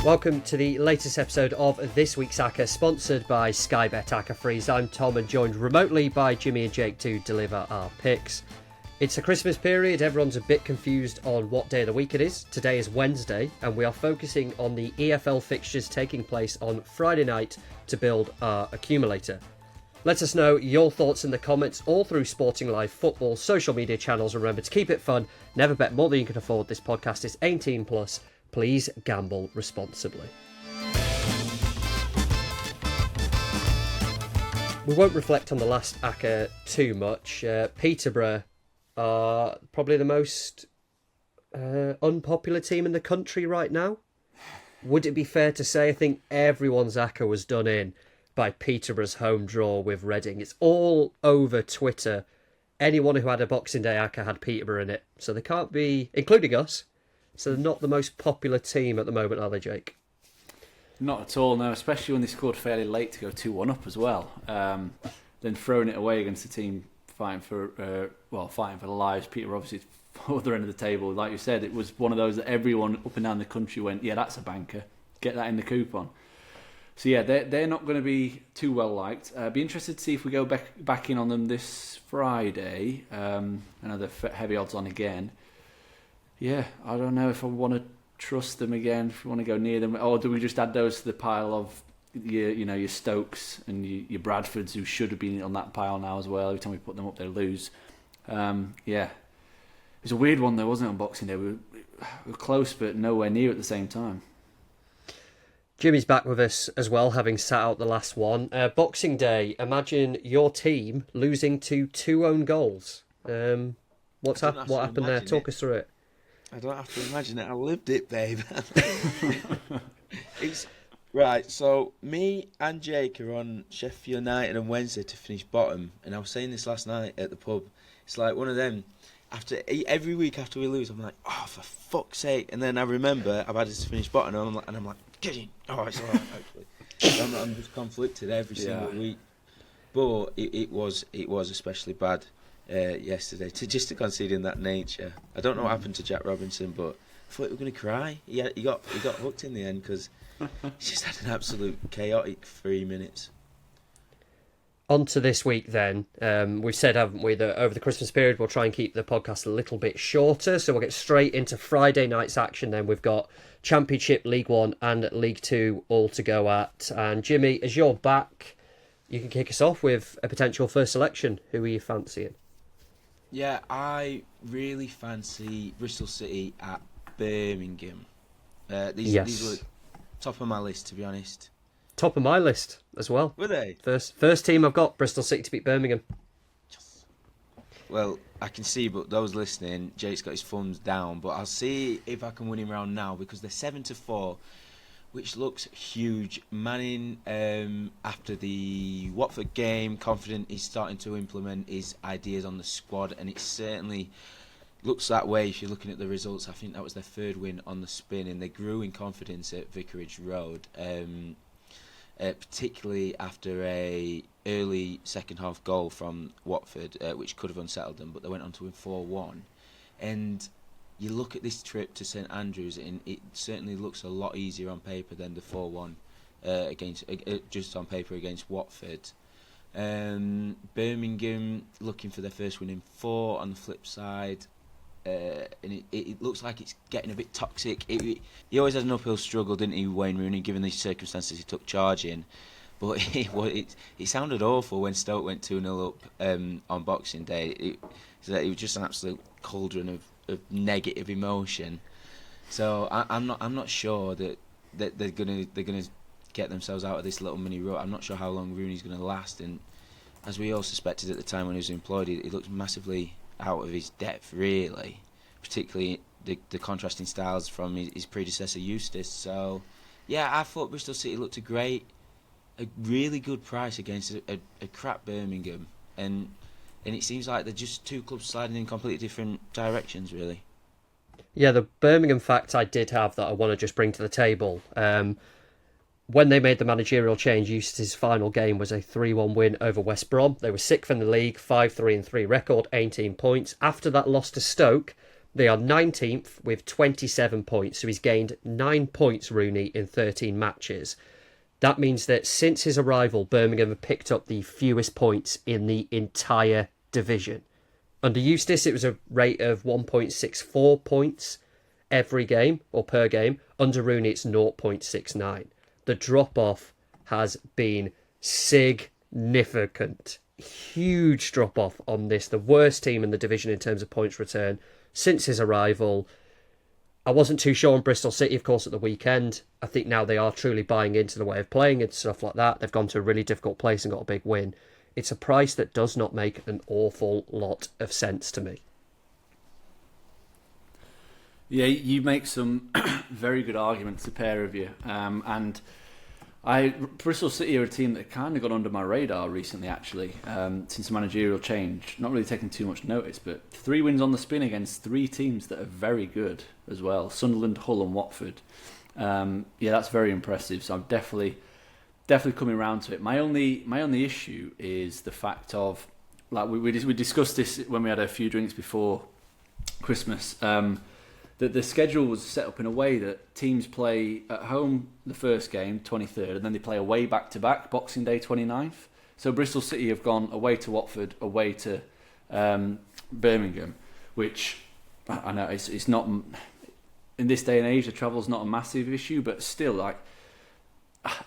Welcome to the latest episode of this week's Acca, sponsored by Sky Bet Acca Freeze. I'm Tom and joined remotely by Jimmy and Jake to deliver our picks. It's the Christmas period, everyone's a bit confused on what day of the week it is. Today is Wednesday and we are focusing on the EFL fixtures taking place on Friday night to build our accumulator. Let us know your thoughts in the comments all through Sporting Live Football social media channels. Remember to keep it fun, never bet more than you can afford. This podcast is 18 plus. Please gamble responsibly. We won't reflect on the last Acca too much. Peterborough are probably the most unpopular team in the country right now. Would it be fair to say? I think everyone's Acca was done in by Peterborough's home draw with Reading. It's all over Twitter. Anyone who had a Boxing Day Acca had Peterborough in it. So they can't be, including us, so they're not the most popular team at the moment, are they, Jake? Not at all, no, especially when they scored fairly late to go 2-1 up as well. Then throwing it away against a team fighting for the lives. Peterborough obviously other end of the table. Like you said, it was one of those that everyone up and down the country went, yeah, that's a banker. Get that in the coupon. So yeah, they're not going to be too well liked. Be interested to see if we go back in on them this Friday. I know they're heavy odds on again. Yeah, I don't know if I want to trust them again, if we want to go near them, or do we just add those to the pile of your Stokes and your Bradfords, who should have been on that pile now as well. Every time we put them up, they lose. Yeah, it was a weird one though, wasn't it, on Boxing Day? We were close, but nowhere near at the same time. Jimmy's back with us as well, having sat out the last one. Boxing Day, imagine your team losing to 2 own goals. What happened there? Talk us through it. I don't have to imagine it. I lived it, babe. Right, so me and Jake are on Sheffield United on Wednesday to finish bottom. And I was saying this last night at the pub. It's like one of them. Every week after we lose, I'm like, oh, for fuck's sake. And then I remember I've had to finish bottom, and I'm like, get in. Oh, it's all right, actually. I'm just conflicted every single week. But it was especially bad yesterday, to concede in that nature. I don't know what happened to Jack Robinson, but I thought we were going to cry. He got hooked in the end because he just had an absolute chaotic 3 minutes. On to this week then. We've said, haven't we, that over the Christmas period we'll try and keep the podcast a little bit shorter, so we'll get straight into Friday night's action then. We've got Championship, League One and League Two all to go at. And Jimmy, as you're back, you can kick us off with a potential first selection. Who are you fancying? Yeah, I really fancy Bristol City at Birmingham. These were top of my list, to be honest. Top of my list as well. Were they? First team I've got, Bristol City to beat Birmingham. Well, I can see, but those listening, Jake's got his thumbs down, but I'll see if I can win him round now, because they're 7-4, which looks huge. Manning, after the Watford game, confident he's starting to implement his ideas on the squad, and it certainly looks that way if you're looking at the results. I think that was their 3rd win on the spin, and they grew in confidence at Vicarage Road, particularly after a early second half goal from Watford, which could have unsettled them, but they went on to win 4-1. And you look at this trip to St Andrews, and it certainly looks a lot easier on paper than the 4-1 just on paper against Watford. Birmingham looking for their first win in 4 on the flip side. And it looks like it's getting a bit toxic. He always had an uphill struggle, didn't he, Wayne Rooney, given the circumstances he took charge in. But it sounded awful when Stoke went 2-0 up on Boxing Day. It was just an absolute cauldron of negative emotion. So I'm not sure that they're gonna get themselves out of this little mini rut. I'm not sure how long Rooney's going to last. And as we all suspected at the time when he was employed, he looked massively out of his depth, really, particularly the contrasting styles from his predecessor Eustace. So yeah, I thought Bristol City looked a really good price against a crap Birmingham, and it seems like they're just two clubs sliding in completely different directions, really. Yeah, the Birmingham fact I did have that I want to just bring to the table. When they made the managerial change, Eustace's final game was a 3-1 win over West Brom. They were 6th in the league, 5-3-3 record, 18 points. After that loss to Stoke, They are 19th with 27 points, so he's gained 9 points, Rooney, in 13 matches. That means that since his arrival, Birmingham have picked up the fewest points in the entire division. Under Eustace, it was a rate of 1.64 points every game, or per game. Under Rooney, it's 0.69. The drop-off has been significant. Huge drop-off on this. The worst team in the division in terms of points return since his arrival. I wasn't too sure on Bristol City, of course, at the weekend. I think now they are truly buying into the way of playing and stuff like that. They've gone to a really difficult place and got a big win. It's a price that does not make an awful lot of sense to me. Yeah, you make some very good arguments, a pair of you. And Bristol City are a team that kind of got under my radar recently, actually, since the managerial change. Not really taking too much notice, but 3 wins on the spin against 3 teams that are very good as well. Sunderland, Hull and Watford. Yeah, that's very impressive. So I'm definitely coming around to it. My only issue is the fact of, like we discussed this when we had a few drinks before Christmas, that the schedule was set up in a way that teams play at home the first game, 23rd, and then they play away back-to-back, Boxing Day, 29th. So Bristol City have gone away to Watford, away to Birmingham, which I know it's not, in this day and age, the travel's not a massive issue, but still, like,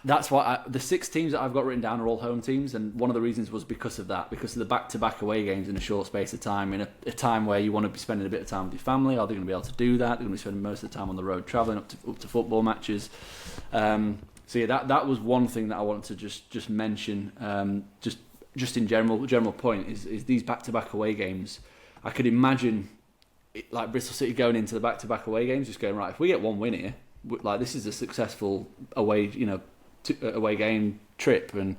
that's why the 6 teams that I've got written down are all home teams, and one of the reasons was because of that, because of the back-to-back away games in a short space of time, in a time where you want to be spending a bit of time with your family. Are they going to be able to do that? They're going to be spending most of the time on the road travelling up to football matches. So yeah, that was one thing that I wanted to just mention. Just in general point is these back-to-back away games. I could imagine like Bristol City going into the back-to-back away games, just going, right, if we get one win here, like this is a successful away game trip, and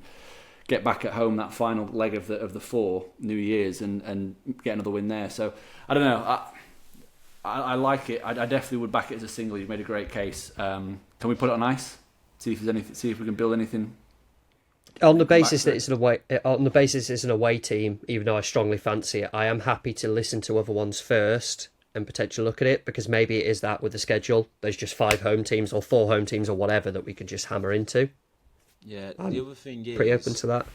get back at home that final leg of the 4 New Year's and get another win there. So I don't know. I like it. I definitely would back it as a single. You've made a great case. Can we put it on ice? See if there's anything. See if we can build anything. On the basis that it's an away team, even though I strongly fancy it, I am happy to listen to other ones first and potentially look at it, because maybe it is that with the schedule, there's just 5 home teams or 4 home teams or whatever that we could just hammer into. Yeah, the other thing is pretty open to that.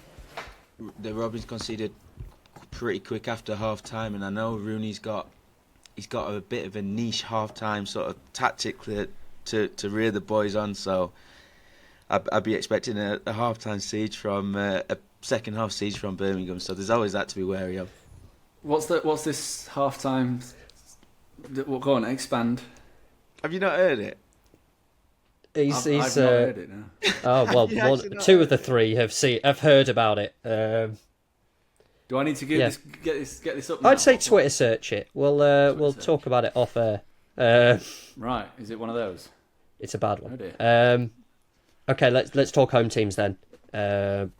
The Robins conceded pretty quick after half time, and I know Rooney's got a bit of a niche half time sort of tactic to rear the boys on. So I'd be expecting a half time siege from a second half siege from Birmingham. So there's always that to be wary of. What's this half time? Well, go on, expand. Have you not heard it? I've not heard it now. Oh well, 2 of the 3 have heard about it. Do I need to get this up now? I'd say Twitter search it. We'll talk about it off air. Right, is it one of those? It's a bad one. Oh dear. Okay, let's talk home teams then.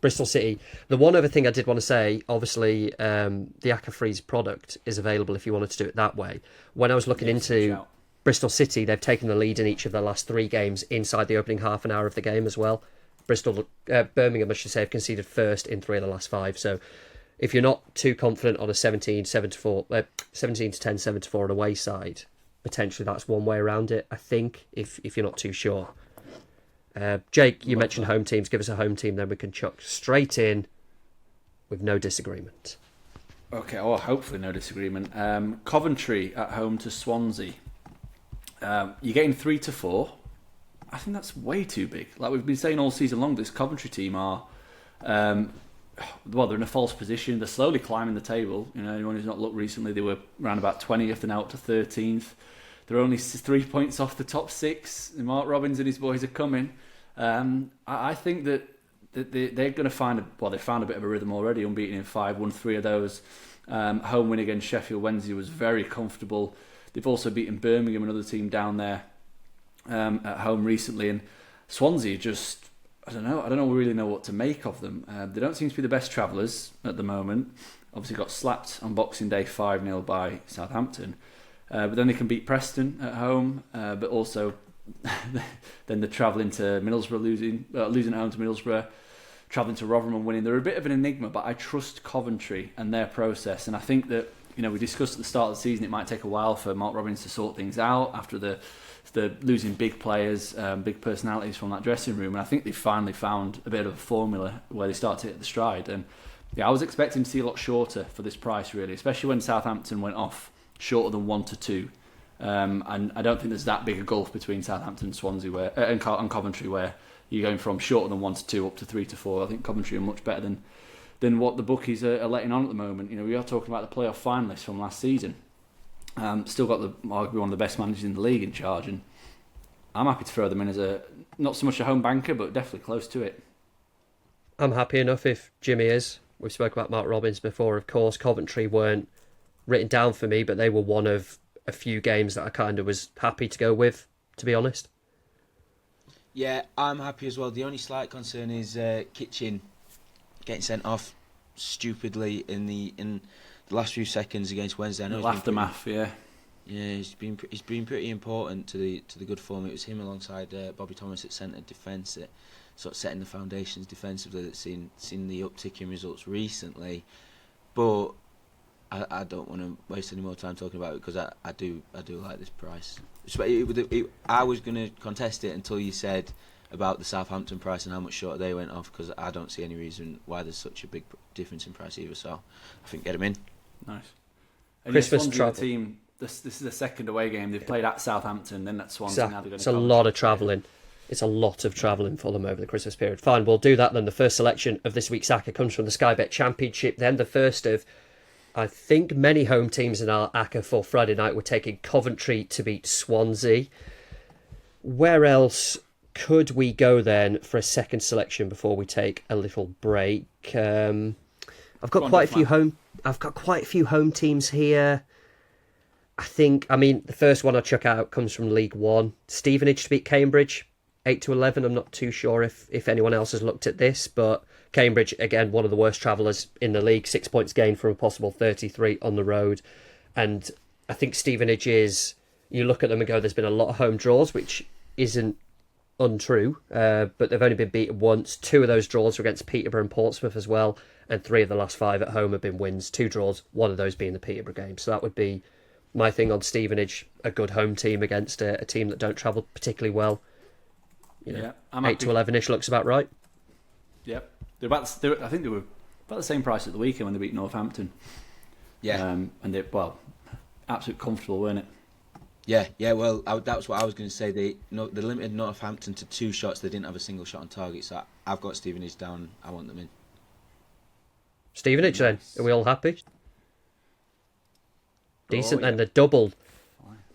Bristol City. The one other thing I did want to say, obviously, the Acca Freeze product is available if you wanted to do it that way. When I was looking into Bristol City, they've taken the lead in each of their last 3 games inside the opening half an hour of the game as well. Birmingham, I should say, have conceded first in 3 of the last 5. So if you're not too confident on a 17 to 10, 7-4 away side, potentially that's one way around it, I think, if you're not too sure. Jake, you mentioned home teams. Give us a home team, then we can chuck straight in with no disagreement. Okay, well, hopefully no disagreement. Coventry at home to Swansea. You're getting 3-4. I think that's way too big. Like we've been saying all season long, this Coventry team are, they're in a false position. They're slowly climbing the table. You know, anyone who's not looked recently, they were around about 20th and out to 13th. They're only 3 points off the top 6. Mark Robins and his boys are coming. I think that they're going to find they found a bit of a rhythm already, unbeaten in 5, won 3 of those. Home win against Sheffield Wednesday was very comfortable. They've also beaten Birmingham, another team down there, at home recently. And Swansea just, I don't really know what to make of them. They don't seem to be the best travellers at the moment. Obviously got slapped on Boxing Day 5-0 by Southampton. But then they can beat Preston at home, but also then they're travelling to Middlesbrough, losing at home to Middlesbrough, travelling to Rotherham and winning. They're a bit of an enigma, but I trust Coventry and their process, and I think that we discussed at the start of the season it might take a while for Mark Robins to sort things out after the losing big players, big personalities from that dressing room, and I think they finally found a bit of a formula where they start to hit the stride. And I was expecting to see a lot shorter for this price, really, especially when Southampton went off shorter than 1-2. And I don't think there's that big a gulf between Southampton and Swansea and Coventry, where you're going from shorter than 1-2 up to 3-4. I think Coventry are much better than what the bookies are letting on at the moment. We are talking about the playoff finalists from last season. Still got arguably one of the best managers in the league in charge, and I'm happy to throw them in as not so much a home banker, but definitely close to it. I'm happy enough if Jimmy is. We've spoken about Mark Robins before, of course. Coventry weren't written down for me, but they were one of a few games that I kind of was happy to go with, to be honest. Yeah, I'm happy as well. The only slight concern is Kitchen getting sent off stupidly in the last few seconds against Wednesday. I know the aftermath, yeah. Yeah, he's been pretty important to the good form. It was him alongside Bobby Thomas at centre defence that sort of setting the foundations defensively. That's seen the uptick in results recently, but I don't want to waste any more time talking about it because I do like this price. I was going to contest it until you said about the Southampton price and how much shorter they went off, because I don't see any reason why there's such a big difference in price either. So I think get them in. Nice. And Christmas travel team. This is the second away game. They've played at Southampton, then at Swansea. Now they're going it's a lot of travelling. It's a lot of travelling for them over the Christmas period. Fine, we'll do that then. The first selection of this week's Acca comes from the Sky Bet Championship. Then the first of, I think, many home teams in our Acca for Friday night. We're taking Coventry to beat Swansea. Where else could we go then for a second selection before we take a little break? I've got quite a few home teams here. I mean, the first one I'll chuck out comes from League One. Stevenage to beat Cambridge, 8-11. I'm not too sure if anyone else has looked at this, but Cambridge, again, one of the worst travellers in the league. 6 points gained from a possible 33 on the road. And I think Stevenage is, you look at them and go, there's been a lot of home draws, which isn't untrue, but they've only been beaten once. 2 of those draws were against Peterborough and Portsmouth as well, and 3 of the last 5 at home have been wins. 2 draws, one of those being the Peterborough game. So that would be my thing on Stevenage, a good home team against a team that don't travel particularly well. Yeah, 8-11ish looks about right. Yep, I think they were about the same price at the weekend when they beat Northampton. Yeah, and absolutely comfortable, weren't it? Yeah. Well, that's what I was going to say. They limited Northampton to 2 shots. They didn't have a single shot on target. So I've got Stevenage down. I want them in. Stevenage then. Are we all happy? Decent then. The double.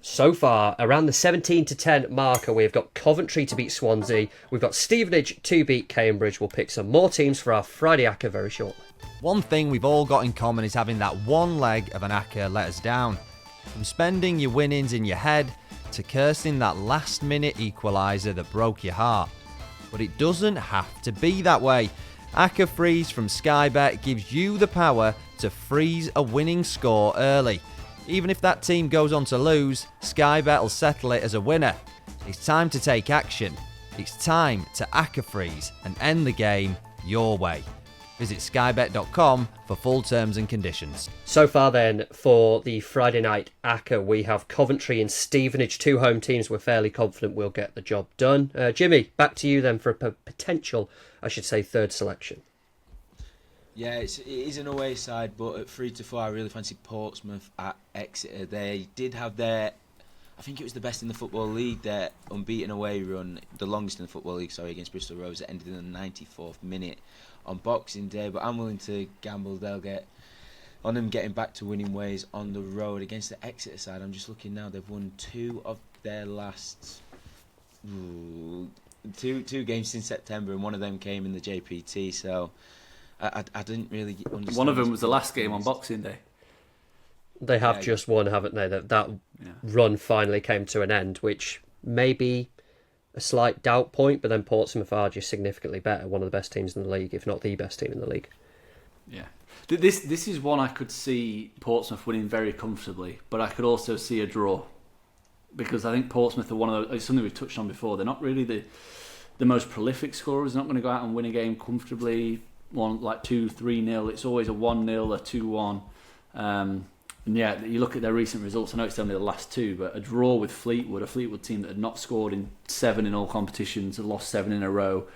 So far, around the 17-10 marker, we've got Coventry to beat Swansea. We've got Stevenage to beat Cambridge. We'll pick some more teams for our Friday Acca very shortly. One thing we've all got in common is having that one leg of an Acca let us down. From spending your winnings in your head to cursing that last-minute equaliser that broke your heart. But it doesn't have to be that way. Acca Freeze from Sky Bet gives you the power to freeze a winning score early. Even if that team goes on to lose, Sky Bet will settle it as a winner. It's time to take action. It's time to Acca Freeze and end the game your way. Visit skybet.com for full terms and conditions. So far then, for the Friday night Acca, we have Coventry and Stevenage, 2 home teams. We're fairly confident we'll get the job done. Jimmy, back to you then for a potential, I should say, third selection. Yeah, it is an away side, but at 3-4, I really fancy Portsmouth at Exeter. They did have their, I think it was the best in the Football League, their unbeaten away run, the longest in the Football League, against Bristol Rovers. It ended in the 94th minute on Boxing Day, but I'm willing to gamble they'll get on them getting back to winning ways on the road against the Exeter side. I'm just looking now, they've won 2 of their last two games since September, and one of them came in the JPT, so I didn't really understand. One of them was the last game on Boxing Day. They have just won, haven't they? That run finally came to an end, which may be a slight doubt point, but then Portsmouth are just significantly better, one of the best teams in the league, if not the best team in the league. Yeah. This is one I could see Portsmouth winning very comfortably, but I could also see a draw, because I think Portsmouth are one of those, something we've touched on before, they're not really the most prolific scorers. They're not going to go out and win a game comfortably, 2-3-0. It's always a 1-0, a 2-1. And yeah, you look at their recent results. I know it's only the last two, but a draw with Fleetwood, a Fleetwood team that had not scored in 7 in all competitions, had lost 7 in a row.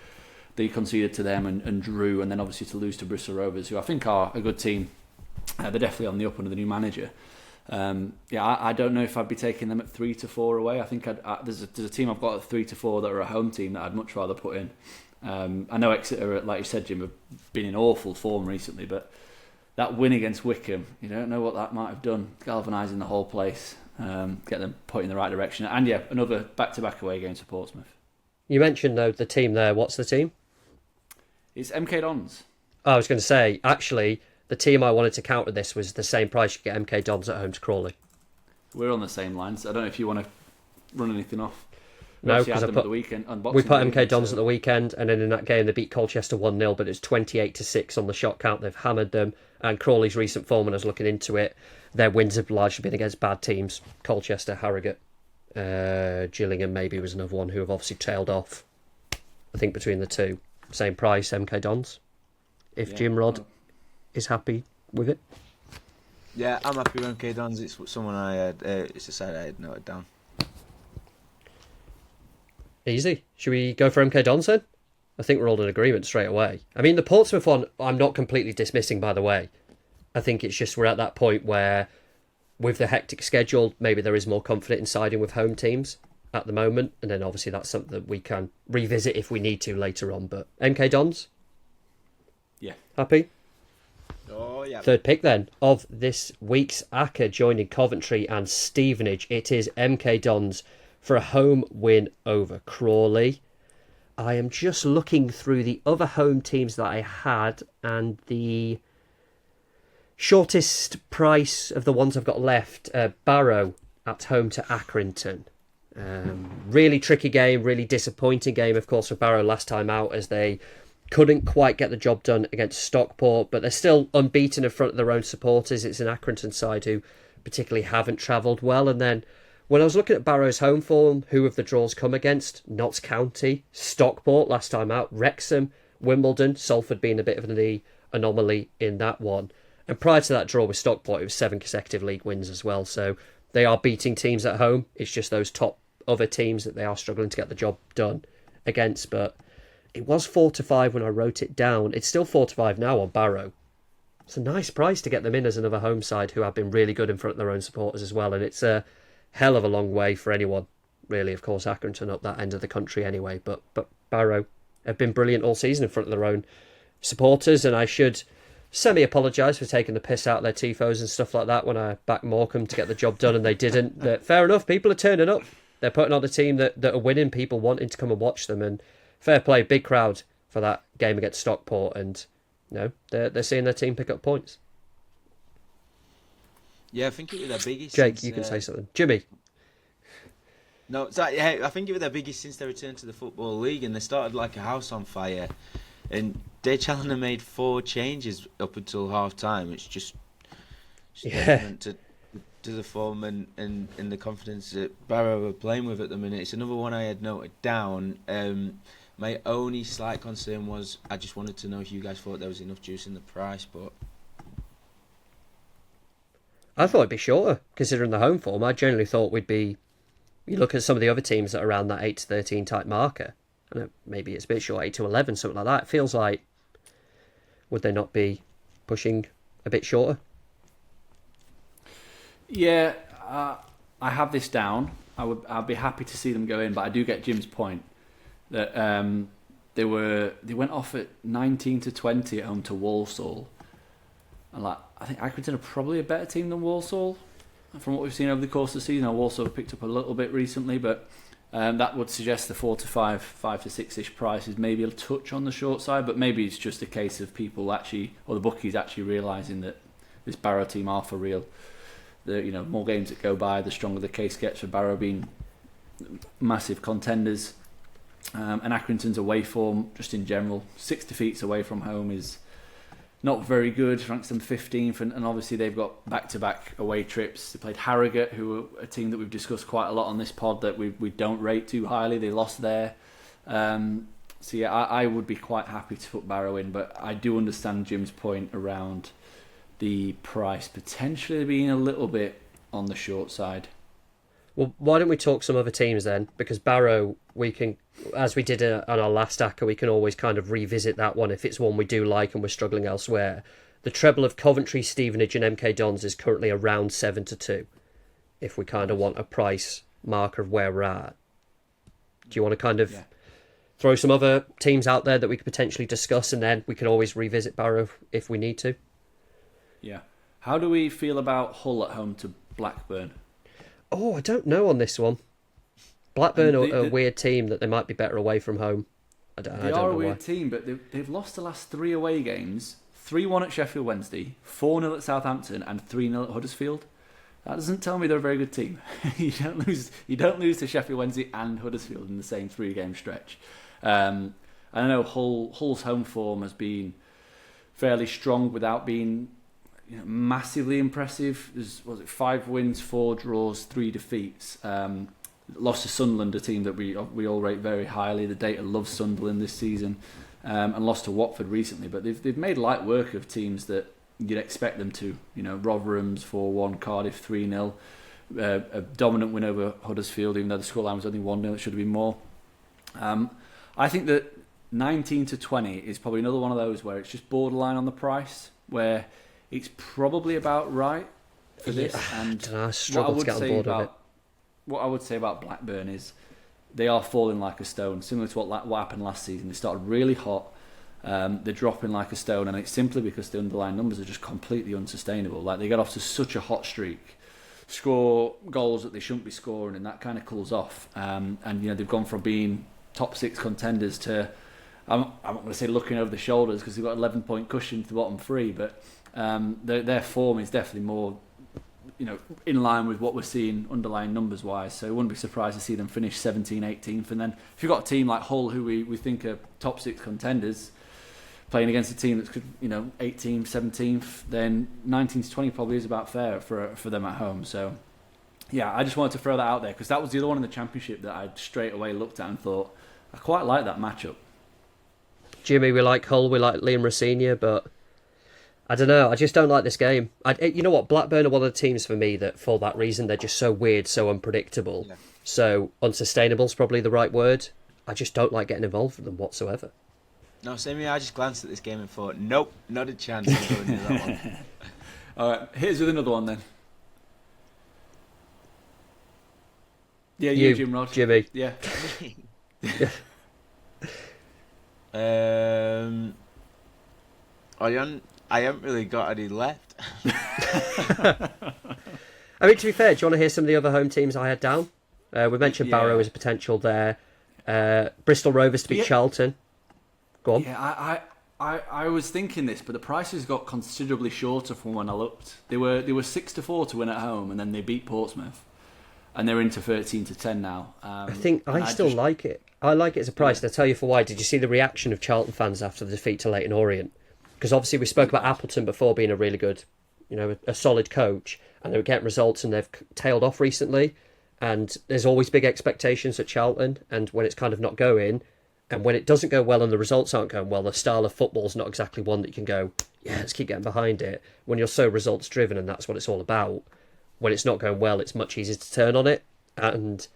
They conceded to them and drew, and then obviously to lose to Bristol Rovers, who I think are a good team. They're definitely on the up under the new manager. I don't know if I'd be taking them at 3-4 away. I think there's a team I've got at 3-4 that are a home team that I'd much rather put in. I know Exeter, like you said, Jim, have been in awful form recently, but that win against Wickham, you don't know what that might have done, galvanising the whole place, get them put in the right direction. And yeah, another back-to-back away game to Portsmouth. You mentioned, though, the team there. What's the team? It's MK Dons. I was going to say, actually, the team I wanted to counter this was the same price you get MK Dons at home to Crawley. We're on the same lines. I don't know if you want to run anything off. No, because we put MK Dons at the weekend, and then in that game they beat Colchester 1-0, but it's 28-6 on the shot count. They've hammered them, and Crawley's recent form, when I was looking into it, their wins have largely been against bad teams. Colchester, Harrogate, Gillingham maybe was another one who have obviously tailed off. I think between the two, same price, MK Dons. If Jim Rod is happy with it. Yeah, I'm happy with MK Dons. It's someone I had. It's a side I had noted down. Easy. Should we go for MK Dons then? I think we're all in agreement straight away. I mean, the Portsmouth one, I'm not completely dismissing, by the way. I think it's just we're at that point where, with the hectic schedule, maybe there is more confident in siding with home teams at the moment, and then obviously that's something that we can revisit if we need to later on. But MK Dons? Yeah. Happy? Oh, yeah. Third pick then of this week's Acca, joining Coventry and Stevenage. It is MK Dons for a home win over Crawley. I am just looking through the other home teams that I had, and the shortest price of the ones I've got left, Barrow at home to Accrington. Really tricky game, really disappointing game, of course, for Barrow last time out, as they couldn't quite get the job done against Stockport, but they're still unbeaten in front of their own supporters. It's an Accrington side who particularly haven't travelled well. And then when I was looking at Barrow's home form, who have the draws come against? Notts County, Stockport last time out, Wrexham, Wimbledon, Salford being a bit of the anomaly in that one. And prior to that draw with Stockport, it was 7 consecutive league wins as well. So they are beating teams at home. It's just those top other teams that they are struggling to get the job done against. But it was 4-5 when I wrote it down. It's still 4-5 now on Barrow. It's a nice price to get them in as another home side who have been really good in front of their own supporters as well. And it's a hell of a long way for anyone, really. Of course, Accrington up that end of the country anyway. But Barrow have been brilliant all season in front of their own supporters. And I should semi-apologise for taking the piss out of their tifos and stuff like that when I backed Morecambe to get the job done and they didn't. But fair enough, people are turning up. They're putting on a team that are winning, people wanting to come and watch them. And fair play, big crowd for that game against Stockport. And they're seeing their team pick up points. Yeah, I think it was their biggest. Jake, you can say something. Jimmy. No, I think it was their biggest since they returned to the Football League, and they started like a house on fire. And Dave Challoner made 4 changes up until half time. It's just testament to the form and the confidence that Barrow are playing with at the minute. It's another one I had noted down. My only slight concern was I just wanted to know if you guys thought there was enough juice in the price, but I thought it'd be shorter, considering the home form. I generally thought we'd be... You look at some of the other teams that are around that 8-13 type marker. I know maybe it's a bit short, 8-11, something like that. It feels like... Would they not be pushing a bit shorter? Yeah, I have this down. I'd be happy to see them go in, but I do get Jim's point that they went off at 19-20 at home to Walsall. And I think Accrington are probably a better team than Walsall from what we've seen over the course of the season. Walsall have picked up a little bit recently, but that would suggest the 4-5, 5-6-ish price is maybe a touch on the short side, but maybe it's just a case of people actually, or the bookies actually realising that this Barrow team are for real. The more games that go by, the stronger the case gets for Barrow being massive contenders. And Accrington's away form, just in general, 6 defeats away from home is not very good. Ranks them 15th, and obviously they've got back-to-back away trips. They played Harrogate, who are a team that we've discussed quite a lot on this pod that we don't rate too highly. They lost there. I would be quite happy to put Barrow in, but I do understand Jim's point around the price potentially being a little bit on the short side. Well, why don't we talk some other teams then? Because Barrow, we can, as we did on our last Acca, we can always kind of revisit that one if it's one we do like and we're struggling elsewhere. The treble of Coventry, Stevenage and MK Dons is currently around 7-2, if we kind of want a price marker of where we're at. Do you want to kind of throw some other teams out there that we could potentially discuss, and then we can always revisit Barrow if we need to? Yeah. How do we feel about Hull at home to Blackburn? Oh, I don't know on this one. Blackburn are a weird team that they might be better away from home. I don't They know are a weird why. team, but they've lost the last 3 away games. 3-1 at Sheffield Wednesday, 4-0 at Southampton, and 3-0 at Huddersfield. That doesn't tell me they're a very good team. You don't lose to Sheffield Wednesday and Huddersfield in the same 3-game stretch. I know Hull's home form has been fairly strong without being massively impressive. There's 5 wins, 4 draws, 3 defeats. Lost to Sunderland, a team that we all rate very highly. The data loves Sunderland this season, and lost to Watford recently. But they've made light work of teams that you'd expect them to. Rotherham's 4-1, Cardiff 3-0, a dominant win over Huddersfield, even though the scoreline was only 1-0. It should have been more. I think that 19-20 is probably another one of those where it's just borderline on the price, where it's probably about right for this. And I struggle to get on board with it. What I would say about Blackburn is they are falling like a stone, similar to what happened last season. They started really hot. They're dropping like a stone, and it's simply because the underlying numbers are just completely unsustainable. Like, they get off to such a hot streak, score goals that they shouldn't be scoring, and that kind of cools off. And they've gone from being top 6 contenders to, I'm not going to say looking over the shoulders because they've got 11-point cushion to the bottom 3, but their form is definitely more in line with what we're seeing underlying numbers wise. So I wouldn't be surprised to see them finish 17th, 18th. And then if you've got a team like Hull, who we think are top 6 contenders, playing against a team that's 18th, 17th, then 19-20 probably is about fair for them at home. So yeah, I just wanted to throw that out there because that was the other one in the Championship that I straight away looked at and thought, I quite like that matchup. Jimmy, we like Hull, we like Liam Rosenior, but I don't know. I just don't like this game. You know what? Blackburn are one of the teams for me that, for that reason, they're just so weird, so unpredictable. Yeah. So unsustainable is probably the right word. I just don't like getting involved with them whatsoever. No, same here. I just glanced at this game and thought, nope, not a chance of going to that one. All right, here's with another one then. Yeah, you Jim Rod. Jimmy. Yeah. I haven't really got any left. I mean, to be fair, do you want to hear some of the other home teams I had down? We mentioned Barrow as a potential there. Bristol Rovers to beat Charlton. Go on. Yeah, I was thinking this, but the prices got considerably shorter from when I looked. They were 6-4 to win at home, and then they beat Portsmouth, and they're into 13-10 now. I think I still like it. I like it as a price. And I'll tell you for why. Did you see the reaction of Charlton fans after the defeat to Leyton Orient? Because obviously we spoke about Appleton before being a really good, a solid coach, and they were getting results, and they've tailed off recently. And there's always big expectations at Charlton, and when it's kind of not going, and when it doesn't go well and the results aren't going well, the style of football is not exactly one that you can go, yeah, let's keep getting behind it. When you're so results driven, and that's what it's all about, when it's not going well, it's much easier to turn on it. And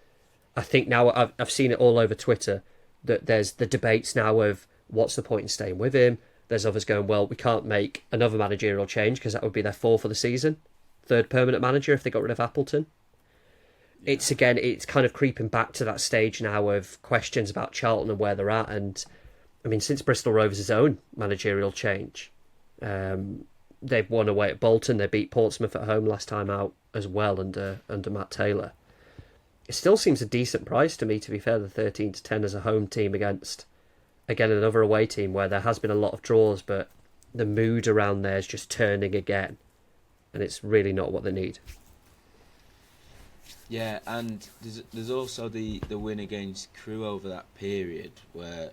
I think now I've seen it all over Twitter that there's the debates now of what's the point in staying with him. There's others going, well, we can't make another managerial change because that would be their 4th for the season. 3rd permanent manager if they got rid of Appleton. Yeah. It's kind of creeping back to that stage now of questions about Charlton and where they're at. And I mean, since Bristol Rovers' own managerial change, they've won away at Bolton. They beat Portsmouth at home last time out as well under Matt Taylor. It still seems a decent price to me, to be fair, the 13-10 as a home team against, again, another away team where there has been a lot of draws, but the mood around there is just turning again, and it's really not what they need. Yeah, and there's also the win against Crewe over that period where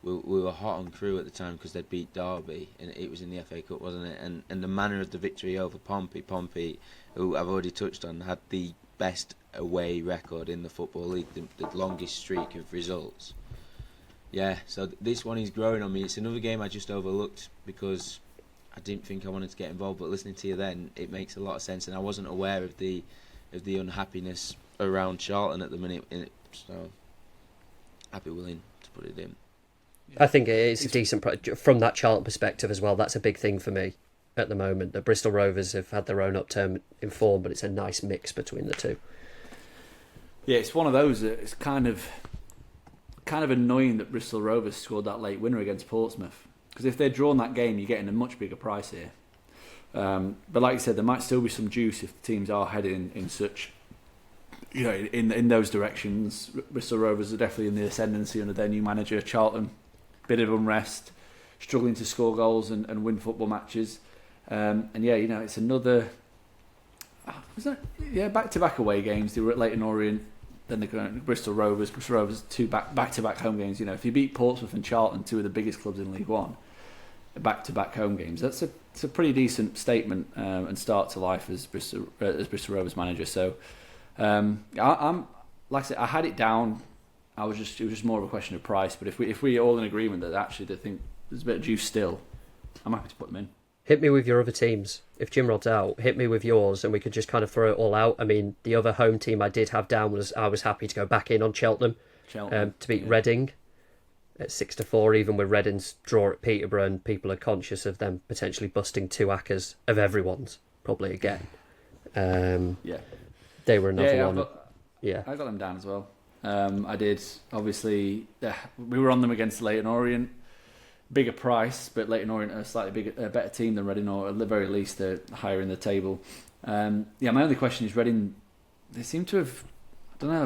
we were hot on Crewe at the time because they beat Derby, and it was in the FA Cup, wasn't it? And the manner of the victory over Pompey, who I've already touched on, had the best away record in the Football League, the longest streak of results. Yeah, so this one is growing on me. It's another game I just overlooked because I didn't think I wanted to get involved, but listening to you then, it makes a lot of sense, and I wasn't aware of the unhappiness around Charlton at the minute, so I'd be willing to put it in. I think it's a decent from that Charlton perspective as well. That's a big thing for me at the moment. The Bristol Rovers have had their own upturn in form, but it's a nice mix between the two. Yeah, it's one of those that it's kind of annoying that Bristol Rovers scored that late winner against Portsmouth, because if they'd drawn that game, you're getting a much bigger price here. But like you said, there might still be some juice if the teams are heading in such, in those directions. Bristol Rovers are definitely in the ascendancy under their new manager. Charlton, bit of unrest, struggling to score goals and win football matches. It's another. Back-to-back away games. They were at Leyton Orient, then they're going to Bristol Rovers. Bristol Rovers, two back-to-back home games. If you beat Portsmouth and Charlton, two of the biggest clubs in League One, back-to-back home games, it's a pretty decent statement and start to life as Bristol Rovers manager. So, I'm like I said, I had it down. It was just more of a question of price. But if we all in agreement that actually they think there's a bit of juice still, I'm happy to put them in. Hit me with your other teams. If Jim Rod's out, hit me with yours, and we could just kind of throw it all out. I mean, the other home team I did have down I was happy to go back in on Cheltenham to beat Reading at 6-4, even with Reading's draw at Peterborough, and people are conscious of them potentially busting two Accas of everyone's probably again. They were another one. I got them down as well. I did. Obviously, we were on them against Leyton Orient. Bigger price, but Leyton Orient are a slightly better team than Reading, or at the very least they're higher in the table. My only question is Reading. They seem to have,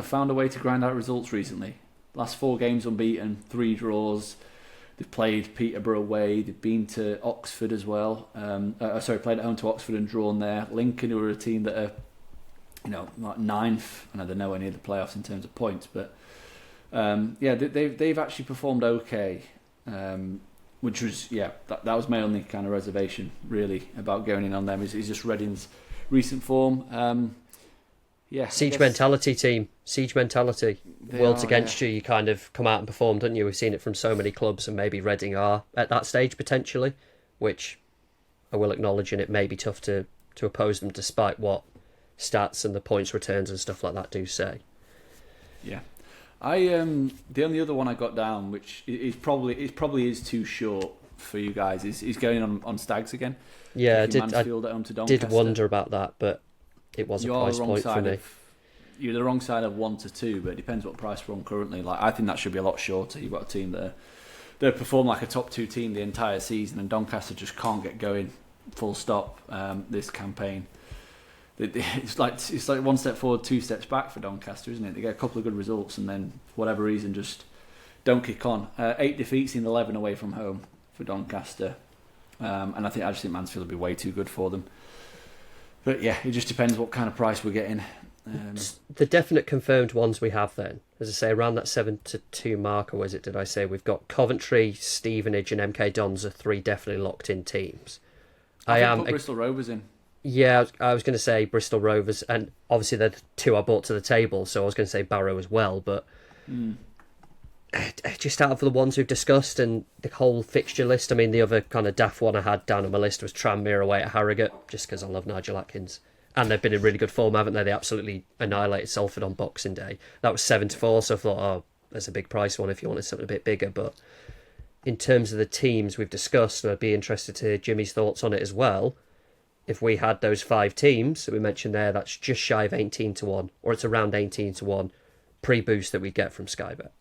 found a way to grind out results recently. Last 4 games unbeaten, 3 draws. They've played Peterborough away. They've been to Oxford as well. Played at home to Oxford and drawn there. Lincoln, who are a team that are, like 9th. I know they're nowhere near the playoffs in terms of points, but they've actually performed okay. Which was that was my only kind of reservation really about going in on them is just Reading's recent form. Siege mentality. Worlds against you. You kind of come out and perform, don't you? We've seen it from so many clubs, and maybe Reading are at that stage potentially, which I will acknowledge, and it may be tough to oppose them despite what stats and the points returns and stuff like that do say. Yeah. The only other one I got down, which is probably is too short for you guys, is going on Stags again. Yeah, I did wonder about that, but it was a price point for me. You're the wrong side of 1 to 2, but it depends what price we're on currently. Like, I think that should be a lot shorter. You've got a team that perform like a top 2 team the entire season, and Doncaster just can't get going. Full stop. This campaign. It's like one step forward, 2 steps back for Doncaster, isn't it? They get a couple of good results and then, for whatever reason, just don't kick on. 8 defeats in 11 away from home for Doncaster, and I just think Mansfield will be way too good for them. But yeah, it just depends what kind of price we're getting. The definite confirmed ones we have then, as I say, around that 7-2 mark, or is it? Did I say we've got Coventry, Stevenage, and MK Dons are 3 definitely locked in teams. I put Bristol Rovers in. Yeah, I was going to say Bristol Rovers, and obviously they're the 2 I brought to the table, so I was going to say Barrow as well, but just out of the ones we've discussed and the whole fixture list, I mean, the other kind of daft one I had down on my list was Tranmere away at Harrogate, just because I love Nigel Atkins. And they've been in really good form, haven't they? They absolutely annihilated Salford on Boxing Day. That was 7-4, so I thought, there's a big price one if you wanted something a bit bigger, but in terms of the teams we've discussed, and I'd be interested to hear Jimmy's thoughts on it as well. If we had those 5 teams that we mentioned there, that's just shy of 18-1, or it's around 18-1 pre-boost that we get from Sky Bet.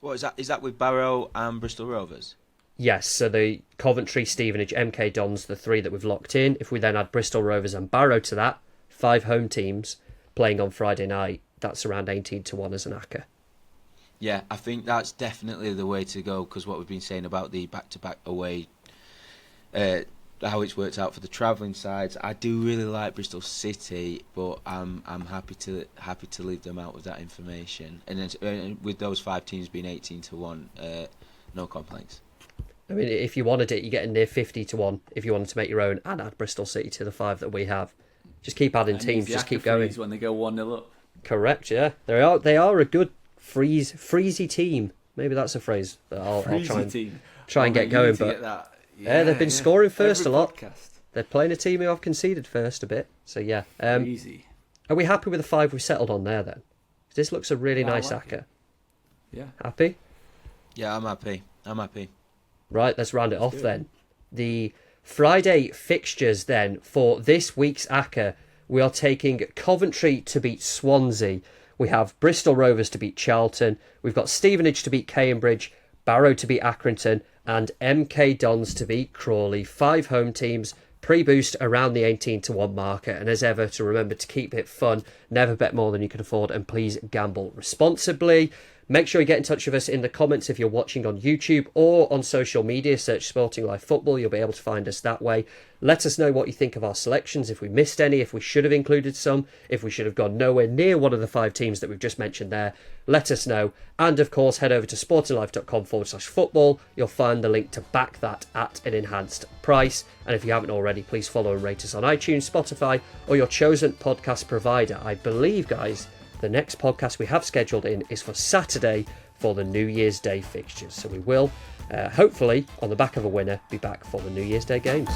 What is that? Is that with Barrow and Bristol Rovers? Yes, so the Coventry, Stevenage, MK Dons, the 3 that we've locked in. If we then add Bristol Rovers and Barrow to that, 5 home teams playing on Friday night, that's around 18-1 as an Acca. Yeah, I think that's definitely the way to go, because what we've been saying about the back-to-back away, how it's worked out for the travelling sides. I do really like Bristol City, but I'm happy to leave them out with that information. And then with those 5 teams being 18-1, no complaints. I mean, if you wanted it, you're getting near 50-1 if you wanted to make your own and add Bristol City to the 5 that we have. Just keep adding teams, just keep going. When they go 1-0 up. Correct, yeah. They are a good freezy team. Maybe that's a phrase that I'll try and get going. But Yeah, they've been scoring first Every a lot. podcast. They're playing a team who have conceded first a bit. So yeah. Easy. Are we happy with the 5 we settled on there then? This looks a really Yeah, I nice like Acca. Yeah. Happy? Yeah, I'm happy. Right, let's round it off do it. then. The Friday fixtures then for this week's Acca. We are taking Coventry to beat Swansea. We have Bristol Rovers to beat Charlton. We've got Stevenage to beat Cambridge, Barrow to beat Accrington, and MK Dons to beat Crawley. 5 home teams, pre-boost around the 18-1 marker. And as ever, to remember to keep it fun, never bet more than you can afford, and please gamble responsibly. Make sure you get in touch with us in the comments if you're watching on YouTube or on social media. Search Sporting Live Football. You'll be able to find us that way. Let us know what you think of our selections, if we missed any, if we should have included some, if we should have gone nowhere near one of the 5 teams that we've just mentioned there. Let us know. And of course, head over to sportinglife.com/football. You'll find the link to back that at an enhanced price. And if you haven't already, please follow and rate us on iTunes, Spotify, or your chosen podcast provider. I believe, guys, the next podcast we have scheduled in is for Saturday for the New Year's Day fixtures. So we will, hopefully, on the back of a winner, be back for the New Year's Day games.